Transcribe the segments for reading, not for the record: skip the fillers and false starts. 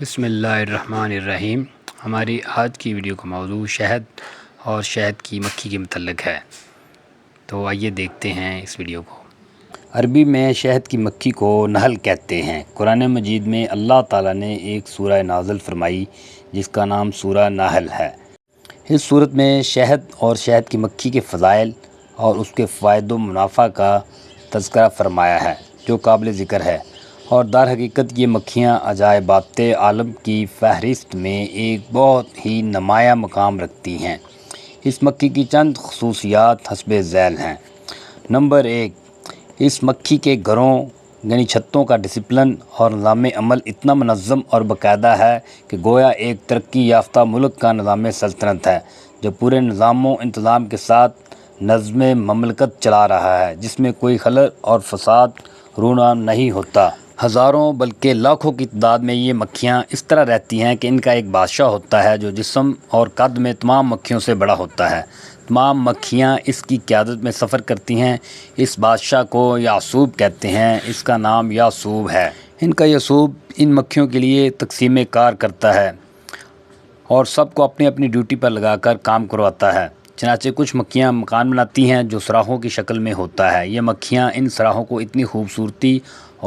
بسم اللہ الرحمن الرحیم۔ ہماری آج کی ویڈیو کا موضوع شہد اور شہد کی مکھی کے متعلق ہے، تو آئیے دیکھتے ہیں اس ویڈیو کو۔ عربی میں شہد کی مکھی کو نحل کہتے ہیں۔ قرآن مجید میں اللہ تعالیٰ نے ایک سورہ نازل فرمائی جس کا نام سورہ نحل ہے۔ اس صورت میں شہد اور شہد کی مکھی کے فضائل اور اس کے فوائد و منافع کا تذکرہ فرمایا ہے جو قابل ذکر ہے، اور در حقیقت یہ مکھیاں عجائبات عالم کی فہرست میں ایک بہت ہی نمایاں مقام رکھتی ہیں۔ اس مکھی کی چند خصوصیات حسب ذیل ہیں۔ نمبر 1، اس مکھی کے گھروں یعنی چھتوں کا ڈسپلن اور نظام عمل اتنا منظم اور باقاعدہ ہے کہ گویا ایک ترقی یافتہ ملک کا نظام سلطنت ہے جو پورے نظام و انتظام کے ساتھ نظم مملکت چلا رہا ہے، جس میں کوئی خلل اور فساد رونا نہیں ہوتا۔ ہزاروں بلکہ لاکھوں کی تعداد میں یہ مکھیاں اس طرح رہتی ہیں کہ ان کا ایک بادشاہ ہوتا ہے جو جسم اور قد میں تمام مکھیوں سے بڑا ہوتا ہے۔ تمام مکھیاں اس کی قیادت میں سفر کرتی ہیں۔ اس بادشاہ کو یعصوب کہتے ہیں۔ اس کا نام یعصوب ہے۔ ان کا یعصوب ان مکھیوں کے لیے تقسیم کار کرتا ہے اور سب کو اپنی اپنی ڈیوٹی پر لگا کر کام کرواتا ہے۔ چنانچہ کچھ مکھیاں مکان بناتی ہیں جو سراہوں کی شکل میں ہوتا ہے۔ یہ مکھیاں ان سراہوں کو اتنی خوبصورتی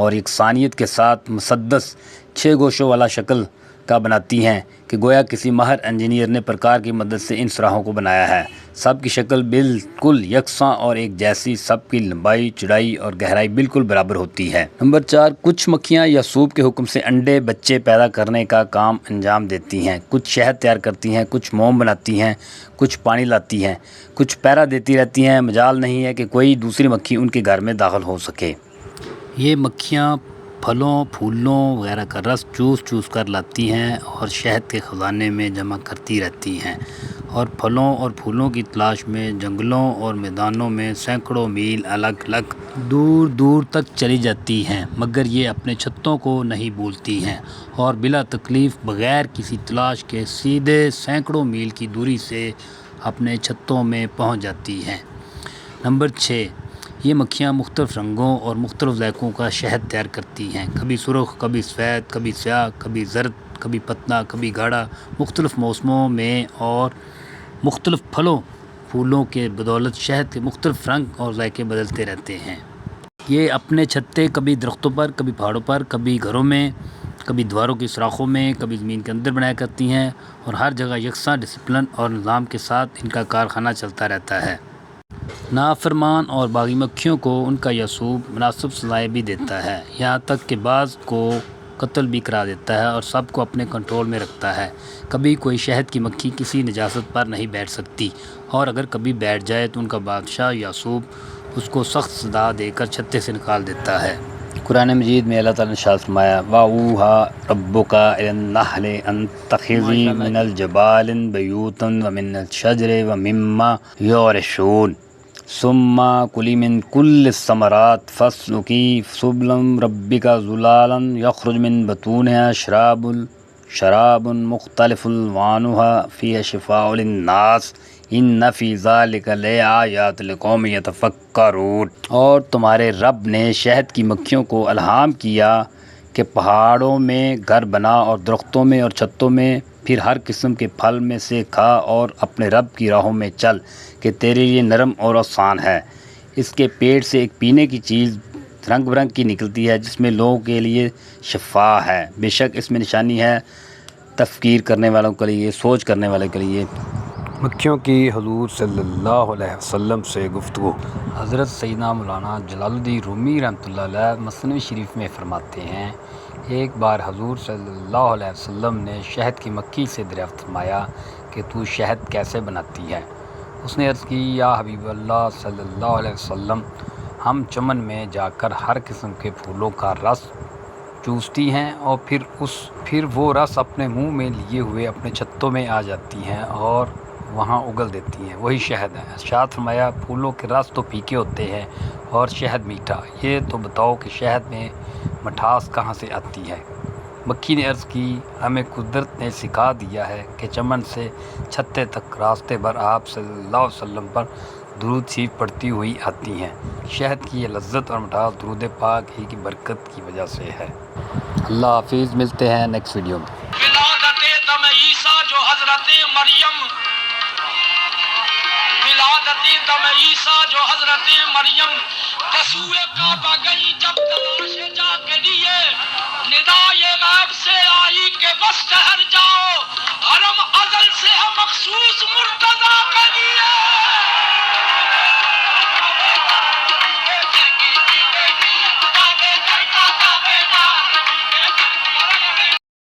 اور یکسانیت کے ساتھ مسدس 6 گوشوں والا شکل کا بناتی ہیں کہ گویا کسی ماہر انجینئر نے پرکار کی مدد سے ان سراہوں کو بنایا ہے۔ سب کی شکل بالکل یکساں اور ایک جیسی، سب کی لمبائی، چوڑائی اور گہرائی بالکل برابر ہوتی ہے۔ نمبر 4، کچھ مکھیاں یعصوب کے حکم سے انڈے بچے پیدا کرنے کا کام انجام دیتی ہیں۔ کچھ شہد تیار کرتی ہیں، کچھ موم بناتی ہیں، کچھ پانی لاتی ہیں، کچھ پیرا دیتی رہتی ہیں۔ مجال نہیں ہے کہ کوئی دوسری مکھی ان کے گھر میں داخل ہو سکے۔ یہ مکھیاں پھلوں، پھولوں وغیرہ کا رس چوس کر لاتی ہیں اور شہد کے خزانے میں جمع کرتی رہتی ہیں، اور پھلوں اور پھولوں کی تلاش میں جنگلوں اور میدانوں میں سینکڑوں میل الگ الگ دور دور تک چلی جاتی ہیں، مگر یہ اپنے چھتوں کو نہیں بھولتی ہیں اور بلا تکلیف بغیر کسی تلاش کے سیدھے سینکڑوں میل کی دوری سے اپنے چھتوں میں پہنچ جاتی ہیں۔ نمبر 6، یہ مکھیاں مختلف رنگوں اور مختلف ذائقوں کا شہد تیار کرتی ہیں، کبھی سرخ، کبھی سفید، کبھی سیاہ، کبھی زرد، کبھی پتلا، کبھی گاڑھا۔ مختلف موسموں میں اور مختلف پھلوں پھولوں کے بدولت شہد کے مختلف رنگ اور ذائقے بدلتے رہتے ہیں۔ یہ اپنے چھتے کبھی درختوں پر، کبھی پہاڑوں پر، کبھی گھروں میں، کبھی دیواروں کی سوراخوں میں، کبھی زمین کے اندر بنایا کرتی ہیں، اور ہر جگہ یکساں ڈسپلن اور نظام کے ساتھ ان کا کارخانہ چلتا رہتا ہے۔ نافرمان اور باغی مکھیوں کو ان کا یعصوب مناسب سزائیں بھی دیتا ہے، یہاں تک کہ بعض کو قتل بھی کرا دیتا ہے اور سب کو اپنے کنٹرول میں رکھتا ہے۔ کبھی کوئی شہد کی مکھی کسی نجاست پر نہیں بیٹھ سکتی، اور اگر کبھی بیٹھ جائے تو ان کا بادشاہ یعصوب اس کو سخت سزا دے کر چھتے سے نکال دیتا ہے۔ قرآن مجید میں اللہ تعالیٰ نے ارشاد فرمایا، وَأَوْحَىٰ رَبُّكَ إِلَى النَّحْلِ أَن اتَّخِذِي مِنَ الْجِبَالِ بُيُوتًا وَمِنَ الشَّجَرِ وَمِمَّا يُعْرِشُونَ ثُمَّ كُلِي مِن كُلِّ الثَّمَرَاتِ فَاسْلُكِي سُبُلَ رَبِّكَ ذُلَالًا يَخْرُجُ مِن بُطُونِهَا شَرَابٌ مُخْتَلِفٌ أَلْوَانُهُ فِيهِ شِفَاءٌ لِلنَّاسِ إِنَّ فِي ذَلِكَ لَآيَاتٍ لِقَوْمٍ يَتَفَکَّرُونَ۔ اور تمہارے رب نے شہد کی مکھیوں کو الہام کیا کہ پہاڑوں میں گھر بنا اور درختوں میں اور چھتوں میں پھر ہر قسم کے پھل میں سے کھا اور اپنے رب کی راہوں میں چل کہ تیرے لیے نرم اور آسان ہے۔ اس کے پیٹ سے ایک پینے کی چیز رنگ برنگ کی نکلتی ہے جس میں لوگوں کے لیے شفا ہے، بے شک اس میں نشانی ہے تفکیر کرنے والوں کے لیے، سوچ کرنے والے کے لیے۔ مکھیوں کی حضور صلی اللہ علیہ وسلم سے گفتگو۔ حضرت سیدنا مولانا جلال الدین رومی رحمۃ اللہ علیہ مثنوی شریف میں فرماتے ہیں، ایک بار حضور صلی اللہ علیہ وسلم نے شہد کی مکھی سے دریافت فرمایا کہ تو شہد کیسے بناتی ہے؟ اس نے عرض کی، یا حبیب اللہ صلی اللہ علیہ وسلم، ہم چمن میں جا کر ہر قسم کے پھولوں کا رس چوستی ہیں اور پھر وہ رس اپنے منہ میں لیے ہوئے اپنے چھتوں میں آ جاتی ہیں اور وہاں اگل دیتی ہیں، وہی شہد ہے۔ ارشاد فرمایا، پھولوں کے رس تو پھیکے ہوتے ہیں اور شہد میٹھا، یہ تو بتاؤ کہ شہد میں مٹھاس کہاں سے آتی ہے؟ مکھی نے عرض کی، ہمیں قدرت نے سکھا دیا ہے کہ چمن سے چھتے تک راستے بھر آپ صلی اللہ علیہ وسلم پر درود شریف پڑھتی ہوئی آتی ہیں۔ شہد کی یہ لذت اور مٹھاس درود پاک ہی کی برکت کی وجہ سے ہے۔ اللہ حافظ، ملتے ہیں نیکسٹ ویڈیو میں۔ ولادت دم عیسیٰ جو حضرت مریم، ولادت دم عیسیٰ جو حضرت مریم تسوئے کعبہ گئی جب تلاش جا کے لیے، ندائے غیب سے آئی کہ بس ٹھہر جاؤ، حرم ازل سے ہے مخصوص مرتضیٰ کے لیے۔